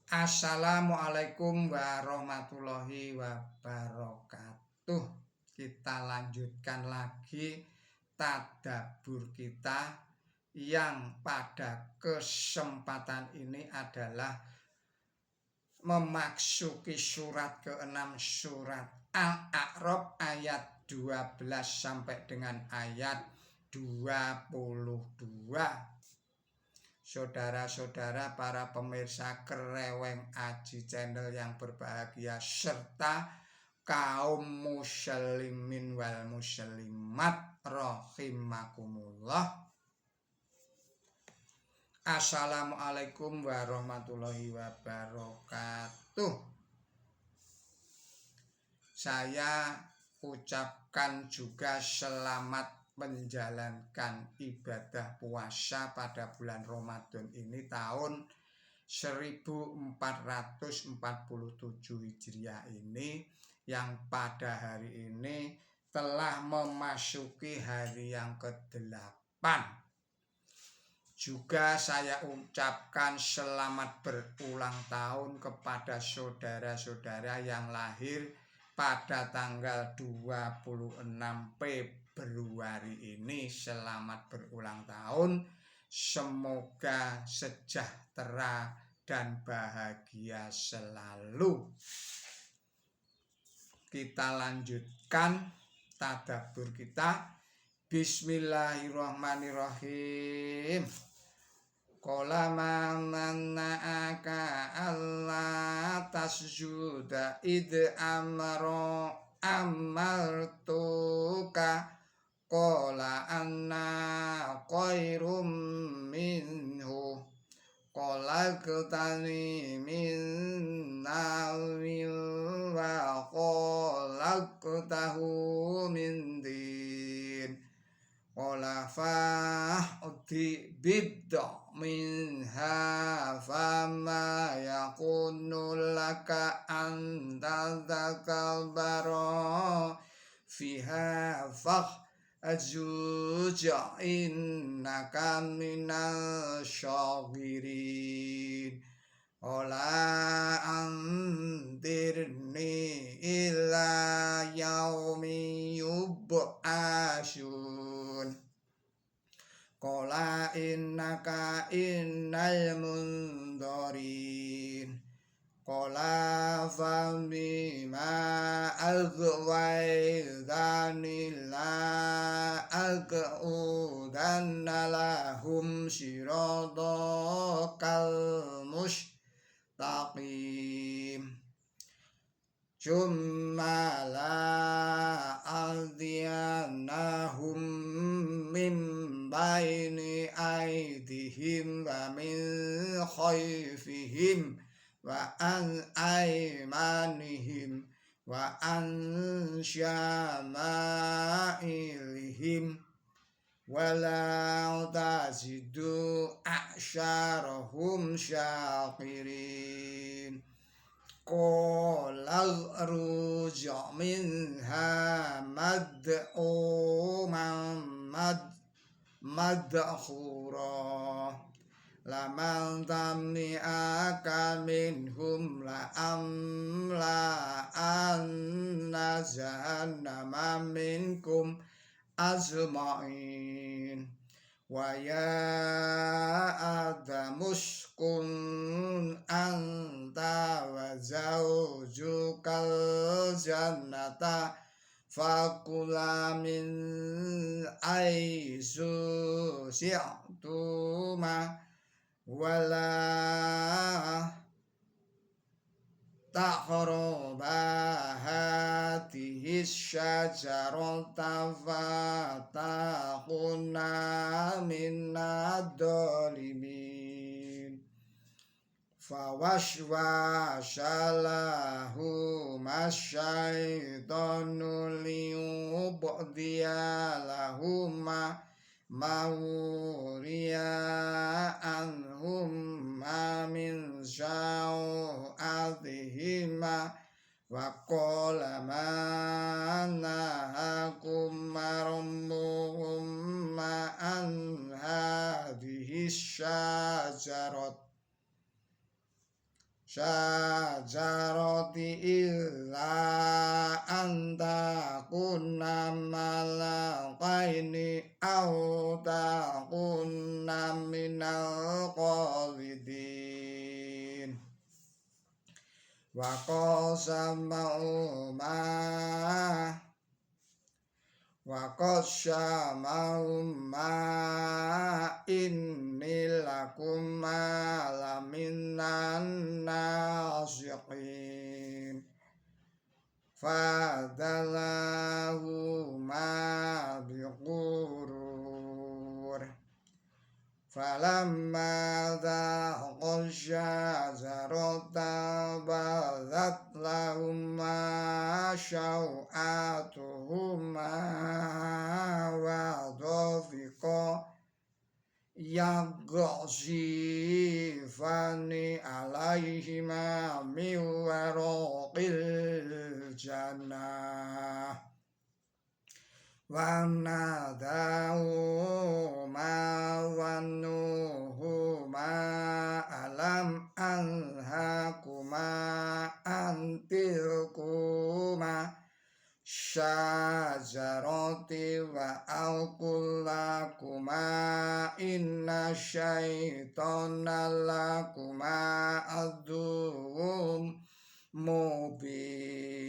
Assalamualaikum warahmatullahi wabarakatuh. Kita lanjutkan lagi tadabbur kita yang pada kesempatan ini adalah memasuki surat ke-6 surat Al-A'raf ayat 12 sampai dengan ayat 22. Saudara-saudara para pemirsa Kreweng Aji Channel yang berbahagia serta kaum muslimin wal muslimat rahimakumullah. Assalamualaikum warahmatullahi wabarakatuh. Saya ucapkan juga selamat menjalankan ibadah puasa pada bulan Ramadan ini tahun 1447 Hijriah ini, yang pada hari ini telah memasuki hari yang ke-8. Juga saya ucapkan selamat berulang tahun kepada saudara-saudara yang lahir pada tanggal 26 Februari ini. Selamat berulang tahun, semoga sejahtera dan bahagia selalu. Kita lanjutkan tadabbur kita. Bismillahirrahmanirrahim. Qala man mana'aka alla tasjuda id amartuka qala anna khairum minhu khalaqtani min narin wa khalaqtahu min din qala fa'ti bidda minha fama yakunu laka an tadhakabara fiha ajuja innaka minal syakirin ola andirni ila yaumi yub'asyun qala innaka innal mundarin qala famima aghwaytani la aqudanna lahum siratal mustaqim summa la ardiyannahum min baini aydihim wa min khalfihim wa an aymanihim wa an syama'ilihim wala tazidu a'syarahum syakirin qala ruja' minha madkhura laman tamni'aka minhum la amla anna jahannama minkum azma'in wa ya adamuskun anta wa zawjukal jannata fakula min aisu syi'tuma wala taqraba hatihi syajarata fatakuna minadh-dhalimin fawaswasa lahu masyaitanu liyubdiya lahuma mawriya anhum ma min sya'atihima wa qala ma nahakum marmuhum ma an hadhihi syajarat syajarati illa anta kunna malakaini au takunna minal qalidin wa qasamahuma inni lakum laminan nasihin fadallahuma bighurur falamma dhaqal syajarata badat lahuma syau'atuhuma wa dhafiqa yaghsifani alaihima min waraqil jannah wa nadahuma wannuhuma alam anhakuma antilkuma syajarati wa aqullakuma inna syaitana lakuma aduwwum mubin.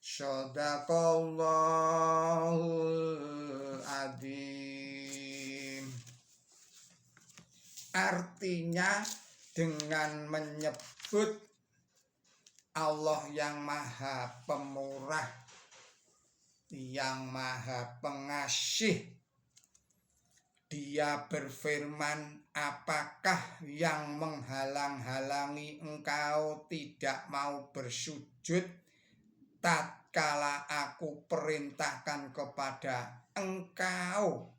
Shadaqallahul adzim. Artinya dengan menyebut Allah yang maha pemurah, yang maha pengasih, Dia berfirman, apakah yang menghalang-halangi engkau tidak mau bersujud tatkala aku perintahkan kepada engkau?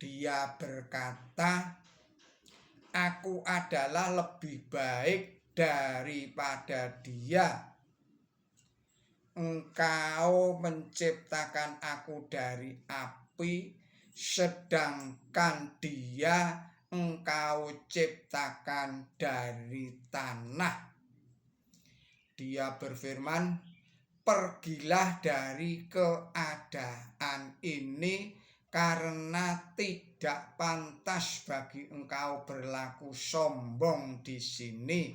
Dia berkata, aku adalah lebih baik daripada dia. Engkau menciptakan aku dari api, sedangkan dia engkau ciptakan dari tanah. Dia berfirman, pergilah dari keadaan ini karena tidak pantas bagi engkau berlaku sombong di sini.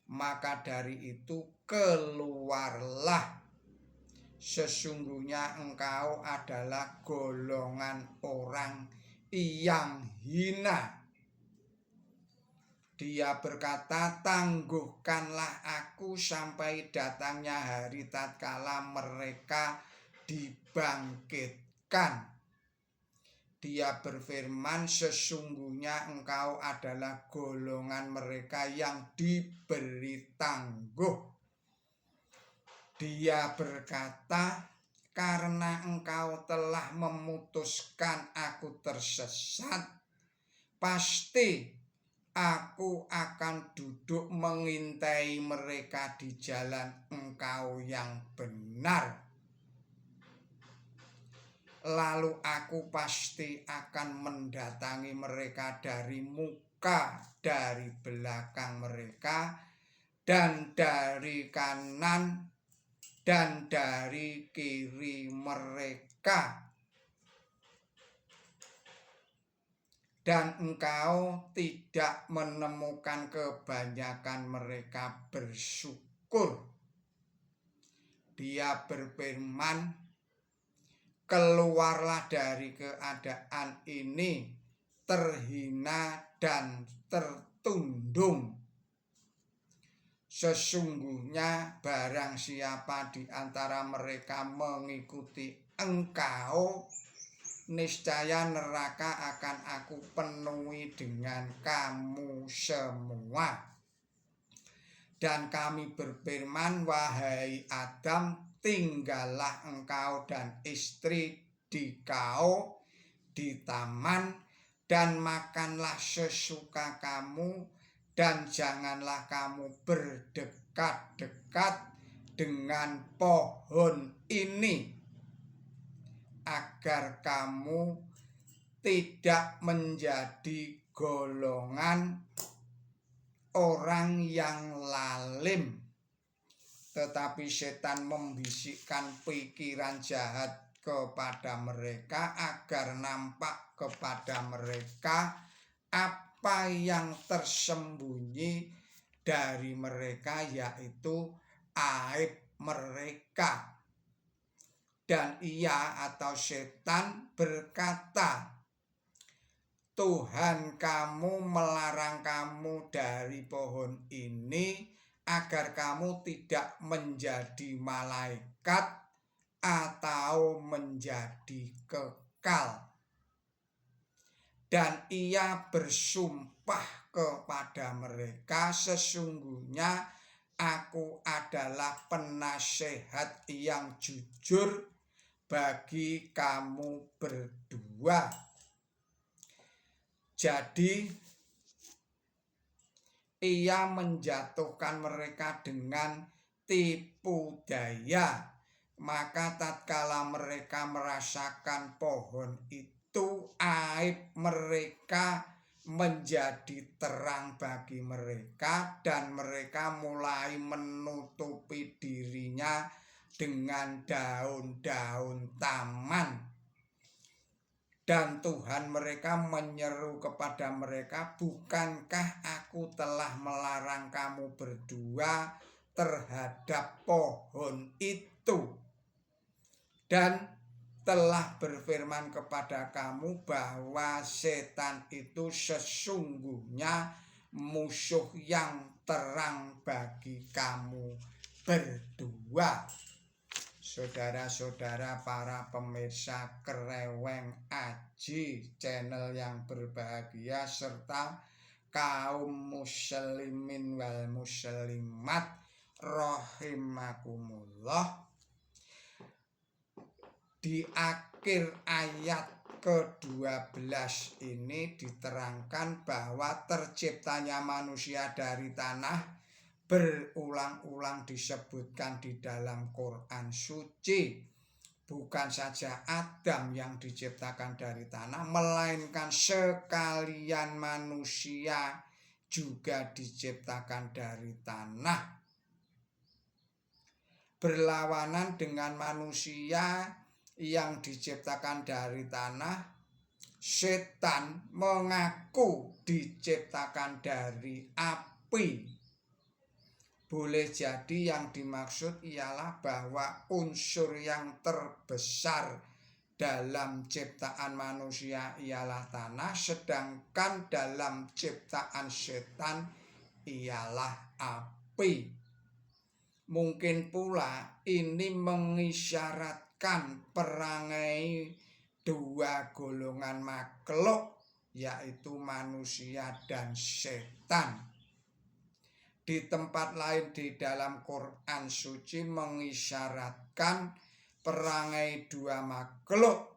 Maka dari itu keluarlah. Sesungguhnya engkau adalah golongan orang yang hina. Dia berkata, tangguhkanlah aku sampai datangnya hari tatkala mereka dibangkitkan. Dia berfirman, sesungguhnya engkau adalah golongan mereka yang diberi tangguh. Dia berkata, karena engkau telah memutuskan aku tersesat, pasti aku akan duduk mengintai mereka di jalan engkau yang benar. Lalu aku pasti akan mendatangi mereka dari muka, dari belakang mereka, dan dari kanan, dan dari kiri mereka. Dan engkau tidak menemukan kebanyakan mereka bersyukur. Dia berfirman, keluarlah dari keadaan ini terhina dan tertundung. Sesungguhnya barang siapa di antara mereka mengikuti engkau, niscaya neraka akan aku penuhi dengan kamu semua. Dan kami berfirman, wahai Adam, tinggallah engkau dan istri di kau di taman, dan makanlah sesuka kamu, dan janganlah kamu berdekat-dekat dengan pohon ini, agar kamu tidak menjadi golongan orang yang lalim. Tetapi setan membisikkan pikiran jahat kepada mereka agar nampak kepada mereka apa yang tersembunyi dari mereka, yaitu aib mereka. Dan ia atau setan berkata, Tuhan kamu melarang kamu dari pohon ini agar kamu tidak menjadi malaikat atau menjadi kekal. Dan ia bersumpah kepada mereka, sesungguhnya aku adalah penasehat yang jujur bagi kamu berdua. Jadi ia menjatuhkan mereka dengan tipu daya. Maka tatkala mereka merasakan pohon itu, aib mereka menjadi terang bagi mereka, dan mereka mulai menutupi dirinya dengan daun-daun taman. Dan Tuhan mereka menyeru kepada mereka, bukankah aku telah melarang kamu berdua terhadap pohon itu, dan telah berfirman kepada kamu bahwa setan itu sesungguhnya musuh yang terang bagi kamu berdua. Saudara-saudara para pemirsa Kreweng Aji, channel yang berbahagia, serta kaum muslimin wal muslimat rahimakumullah. Di akhir ayat ke-12 ini diterangkan bahwa terciptanya manusia dari tanah berulang-ulang disebutkan di dalam Quran suci. Bukan saja Adam yang diciptakan dari tanah, melainkan sekalian manusia juga diciptakan dari tanah. Berlawanan dengan manusia yang diciptakan dari tanah, setan mengaku diciptakan dari api. Boleh jadi yang dimaksud ialah bahwa unsur yang terbesar dalam ciptaan manusia ialah tanah, sedangkan dalam ciptaan setan ialah api. Mungkin pula ini mengisyaratkan perangai dua golongan makhluk, yaitu manusia dan setan. Di tempat lain di dalam Quran suci mengisyaratkan perangai dua makhluk.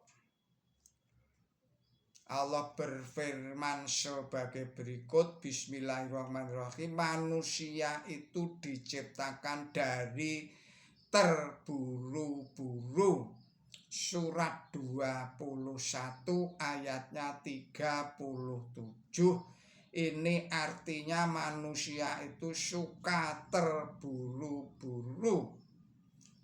Allah berfirman sebagai berikut, Bismillahirrahmanirrahim, manusia itu diciptakan dari terburu-buru. Surat 21 ayatnya 37. Ini artinya manusia itu suka terburu-buru.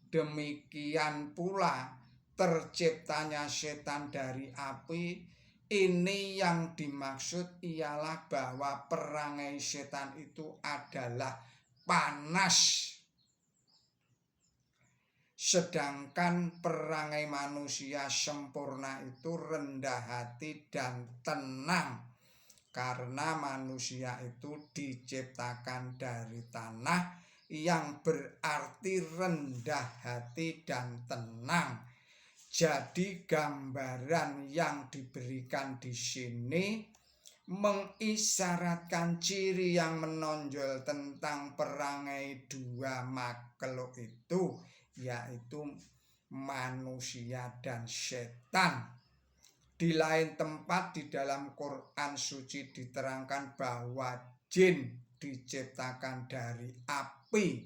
Demikian pula terciptanya setan dari api. Ini yang dimaksud ialah bahwa perangai setan itu adalah panas. Sedangkan perangai manusia sempurna itu rendah hati dan tenang. Karena manusia itu diciptakan dari tanah, yang berarti rendah hati dan tenang. Jadi gambaran yang diberikan di sini mengisyaratkan ciri yang menonjol tentang perangai dua makhluk itu, yaitu manusia dan setan. Di lain tempat di dalam Quran suci diterangkan bahwa jin diciptakan dari api.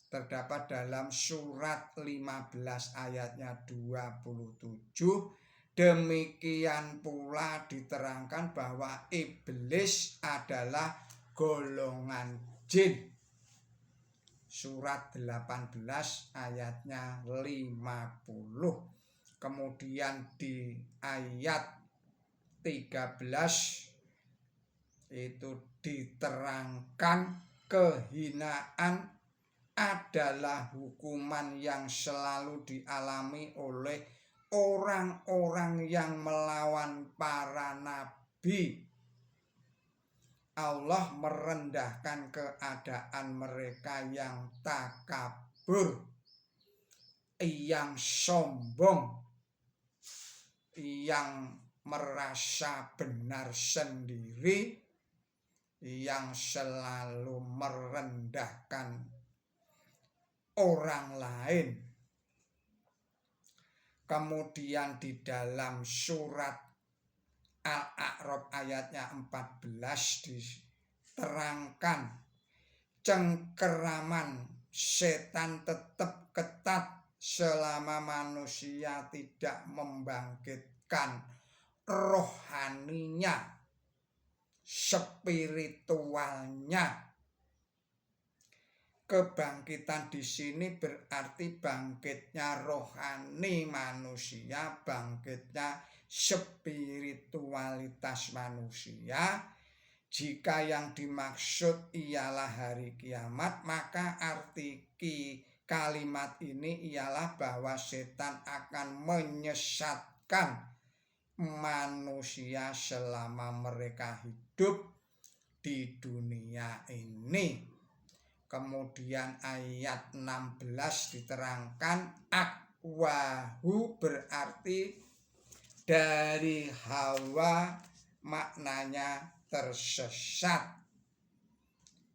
Terdapat dalam surat 15 ayatnya 27, Demikian pula diterangkan bahwa iblis adalah golongan jin. Surat 18 ayatnya 50. Kemudian di ayat 13 itu diterangkan kehinaan adalah hukuman yang selalu dialami oleh orang-orang yang melawan para nabi. Allah merendahkan keadaan mereka yang takabur, yang sombong, yang merasa benar sendiri, yang selalu merendahkan orang lain. Kemudian di dalam surat Al-A'raf ayatnya 14 diterangkan cengkeraman setan tetap ketat selama manusia tidak membangkitkan rohaninya, spiritualnya. Kebangkitan di sini berarti bangkitnya rohani manusia, bangkitnya spiritualitas manusia. Jika yang dimaksud ialah hari kiamat, maka arti kalimat ini ialah bahwa setan akan menyesatkan manusia selama mereka hidup di dunia ini. Kemudian ayat 16 diterangkan akwahu berarti dari hawa, maknanya tersesat.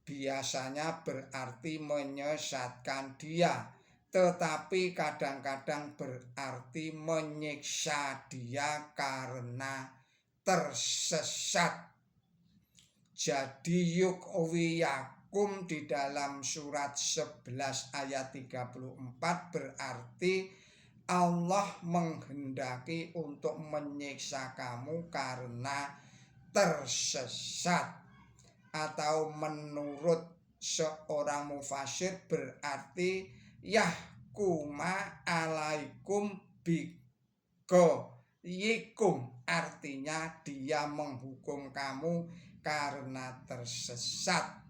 Biasanya berarti menyesatkan dia, tetapi kadang-kadang berarti menyiksa dia karena tersesat. Jadi yukwiyakum di dalam surat 11 ayat 34 berarti Allah menghendaki untuk menyiksa kamu karena tersesat. Atau menurut seorang mufasir berarti yahkuma alaikum bigoyikum, artinya dia menghukum kamu karena tersesat.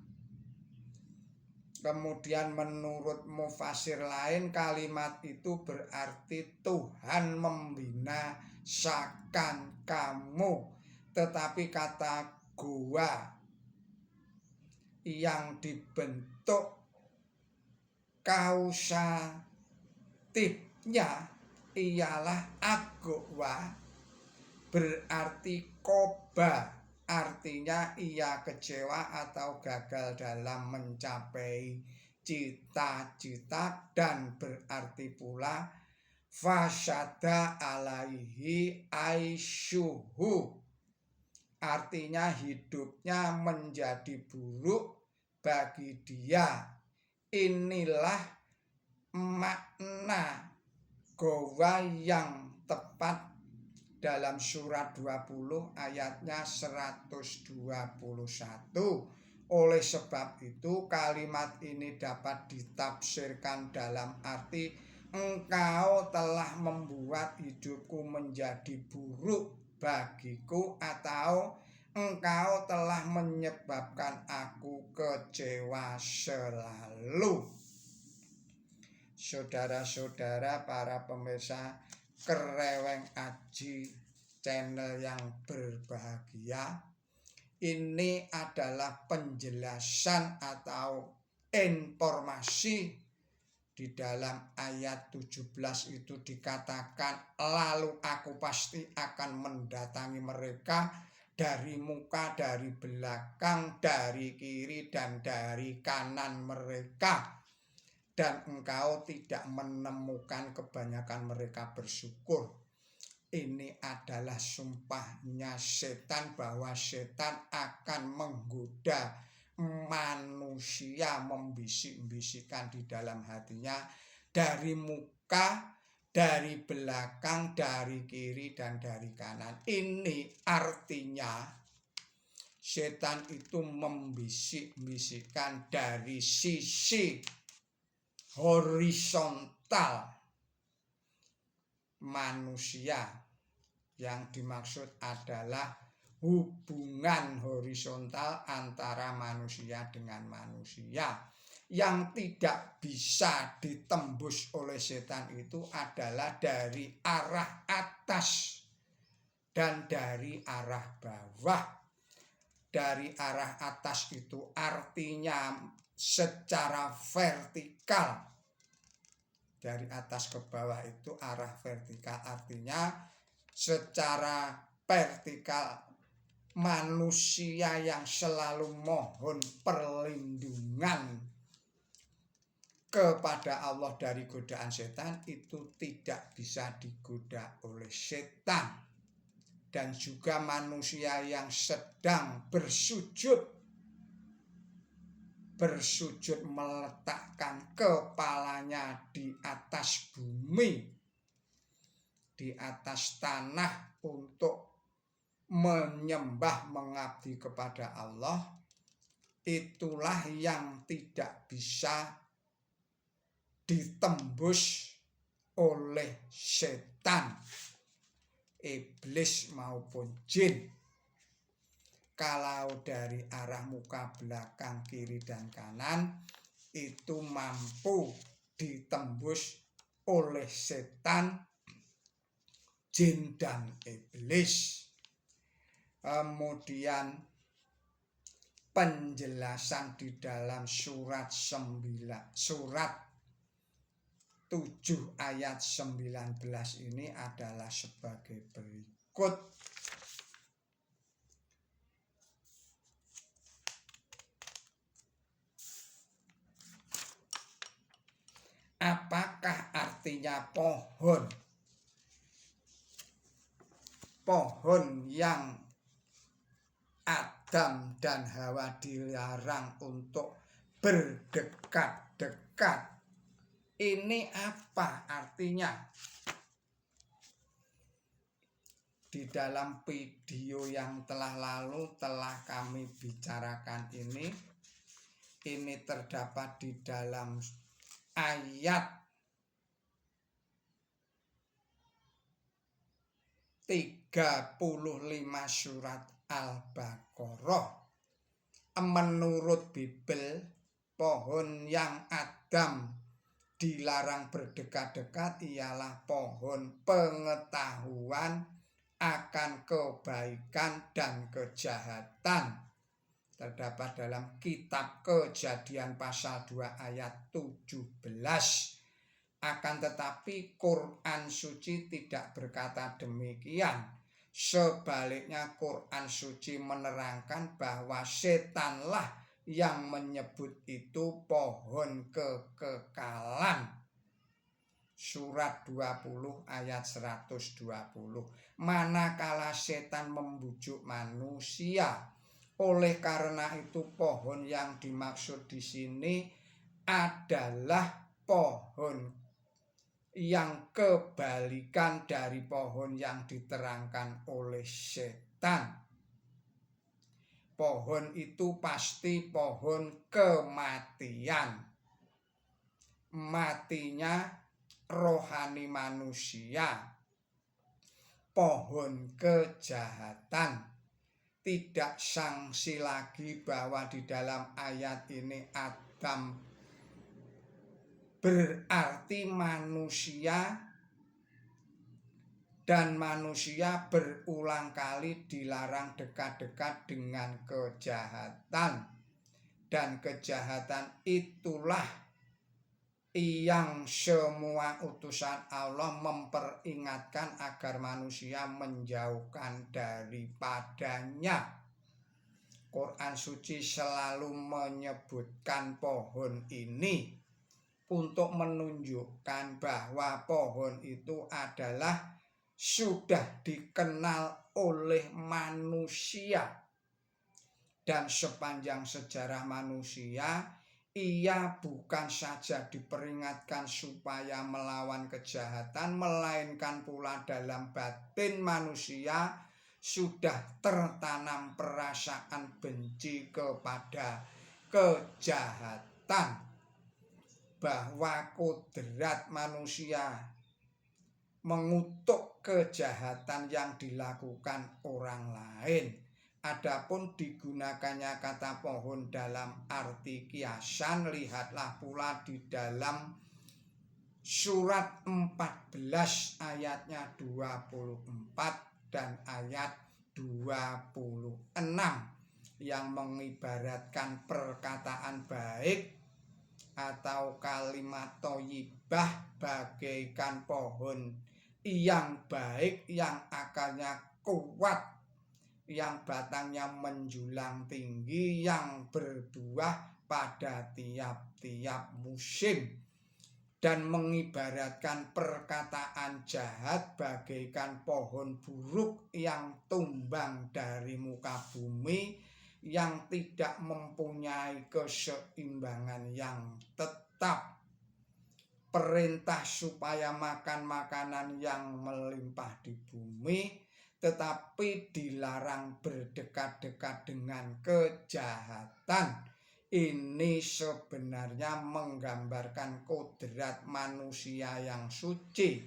Kemudian menurut mufasir lain kalimat itu berarti Tuhan membinasakan kamu. Tetapi kata goa yang dibentuk kausatifnya ialah agwa, berarti koba. Artinya ia kecewa atau gagal dalam mencapai cita-cita, dan berarti pula fasyada alaihi aisyuhu, artinya hidupnya menjadi buruk bagi dia. Inilah makna gowa yang tepat dalam surat 20 ayatnya 121. Oleh sebab itu kalimat ini dapat ditafsirkan dalam arti engkau telah membuat hidupku menjadi buruk bagiku, atau engkau telah menyebabkan aku kecewa selalu. Saudara-saudara para pemirsa Kereweng Aji channel yang berbahagia, ini adalah penjelasan atau informasi di dalam ayat 17 itu dikatakan lalu aku pasti akan mendatangi mereka dari muka, dari belakang, dari kiri dan dari kanan mereka, dan engkau tidak menemukan kebanyakan mereka bersyukur. Ini adalah sumpahnya setan bahwa setan akan menggoda manusia, membisik-bisikkan di dalam hatinya dari muka, dari belakang, dari kiri, dan dari kanan. Ini artinya setan itu membisik-bisikkan dari sisi horizontal manusia. Yang dimaksud adalah hubungan horizontal antara manusia dengan manusia. Yang tidak bisa ditembus oleh setan itu adalah dari arah atas dan dari arah bawah. Dari arah atas itu artinya secara vertikal. Dari atas ke bawah itu arah vertikal, artinya secara vertikal manusia yang selalu mohon perlindungan kepada Allah dari godaan setan itu tidak bisa digoda oleh setan. Dan juga manusia yang sedang bersujud meletakkan kepalanya di atas bumi, di atas tanah untuk menyembah mengabdi kepada Allah, itulah yang tidak bisa ditembus oleh setan, iblis maupun jin. Kalau dari arah muka belakang, kiri, dan kanan itu mampu ditembus oleh setan, jin, dan iblis. Kemudian penjelasan di dalam surat 7 ayat 19 ini adalah sebagai berikut. Apakah artinya pohon? Pohon yang Adam dan Hawa dilarang untuk berdekat-dekat. Ini apa artinya? Di dalam video yang telah lalu telah kami bicarakan ini. Ini terdapat di dalam ayat 35 surat Al-Baqarah. Menurut Bible, pohon yang Adam dilarang berdekat-dekat ialah pohon pengetahuan akan kebaikan dan kejahatan. Terdapat dalam kitab Kejadian pasal 2 ayat 17. Akan tetapi Quran suci tidak berkata demikian. Sebaliknya Quran suci menerangkan bahwa setanlah yang menyebut itu pohon kekekalan. Surat 20 ayat 120. Manakala setan membujuk manusia. Oleh karena itu pohon yang dimaksud di sini adalah pohon yang kebalikan dari pohon yang diterangkan oleh setan. Pohon itu pasti pohon kematian. Matinya rohani manusia. Pohon kejahatan. Tidak sanksi lagi bahwa di dalam ayat ini Adam berarti manusia. Dan manusia berulang kali dilarang dekat-dekat dengan kejahatan. Dan kejahatan itulah yang semua utusan Allah memperingatkan agar manusia menjauhkan daripadanya. Quran suci selalu menyebutkan pohon ini untuk menunjukkan bahwa pohon itu adalah sudah dikenal oleh manusia. Dan sepanjang sejarah manusia ia bukan saja diperingatkan supaya melawan kejahatan, melainkan pula dalam batin manusia sudah tertanam perasaan benci kepada kejahatan, bahwa kodrat manusia mengutuk kejahatan yang dilakukan orang lain. Adapun digunakannya kata pohon dalam arti kiasan, lihatlah pula di dalam surat 14 ayatnya 24 dan ayat 26 yang mengibaratkan perkataan baik atau kalimat thayyibah bagaikan pohon yang baik, yang akarnya kuat, yang batangnya menjulang tinggi, yang berbuah pada tiap-tiap musim, dan mengibaratkan perkataan jahat bagaikan pohon buruk yang tumbang dari muka bumi, yang tidak mempunyai keseimbangan yang tetap. Perintah supaya makan makanan yang melimpah di bumi, tetapi dilarang berdekat-dekat dengan kejahatan. Ini sebenarnya menggambarkan kodrat manusia yang suci.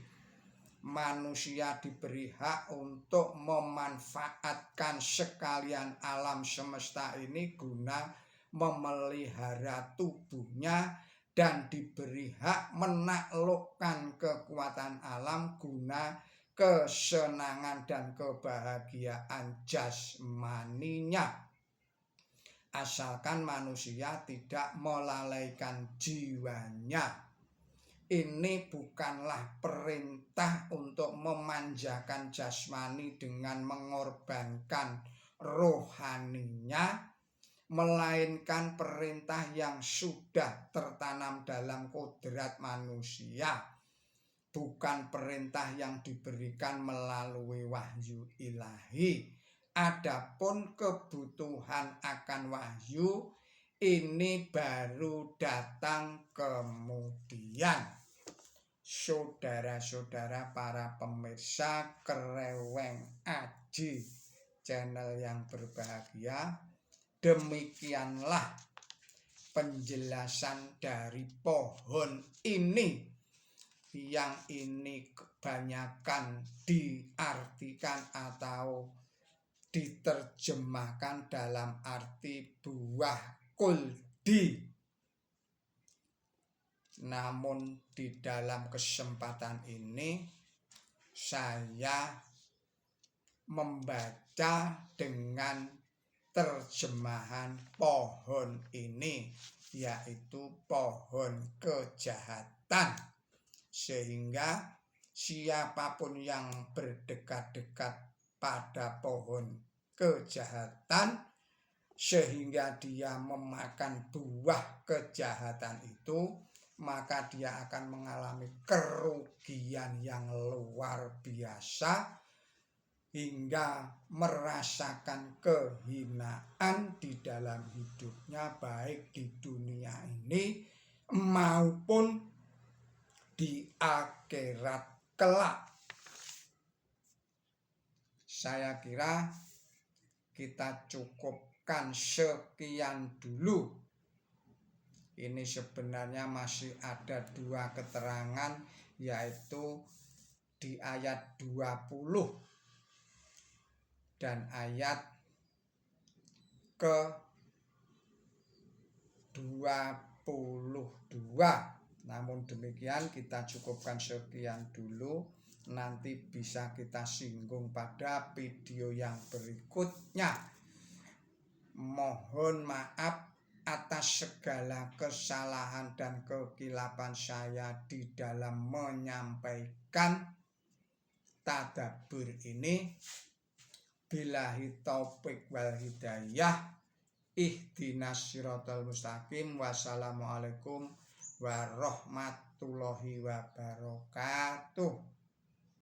Manusia diberi hak untuk memanfaatkan sekalian alam semesta ini guna memelihara tubuhnya, dan diberi hak menaklukkan kekuatan alam guna kesenangan dan kebahagiaan jasmaninya, asalkan manusia tidak melalaikan jiwanya. Ini bukanlah perintah untuk memanjakan jasmani dengan mengorbankan rohaninya, melainkan perintah yang sudah tertanam dalam kodrat manusia. Bukan perintah yang diberikan melalui wahyu ilahi. Adapun kebutuhan akan wahyu ini baru datang kemudian. Saudara-saudara para pemirsa Kreweng Aji channel yang berbahagia, demikianlah penjelasan dari pohon ini, yang ini kebanyakan diartikan atau diterjemahkan dalam arti buah kuldi. Namun di dalam kesempatan ini saya membaca dengan terjemahan pohon ini, yaitu pohon kejahatan. Sehingga siapapun yang berdekat-dekat pada pohon kejahatan sehingga dia memakan buah kejahatan itu, maka dia akan mengalami kerugian yang luar biasa hingga merasakan kehinaan di dalam hidupnya, baik di dunia ini maupun di akhirat kelak. Saya kira kita cukupkan sekian dulu. Ini sebenarnya masih ada dua keterangan, yaitu di ayat 20 dan ayat ke-22. Namun demikian kita cukupkan sekian dulu. Nanti bisa kita singgung pada video yang berikutnya. Mohon maaf atas segala kesalahan dan kekilapan saya di dalam menyampaikan tadabbur ini. Billahi taufik wal hidayah. Ihdinas siratal mustaqim. Wassalamualaikum warahmatullahi wabarakatuh.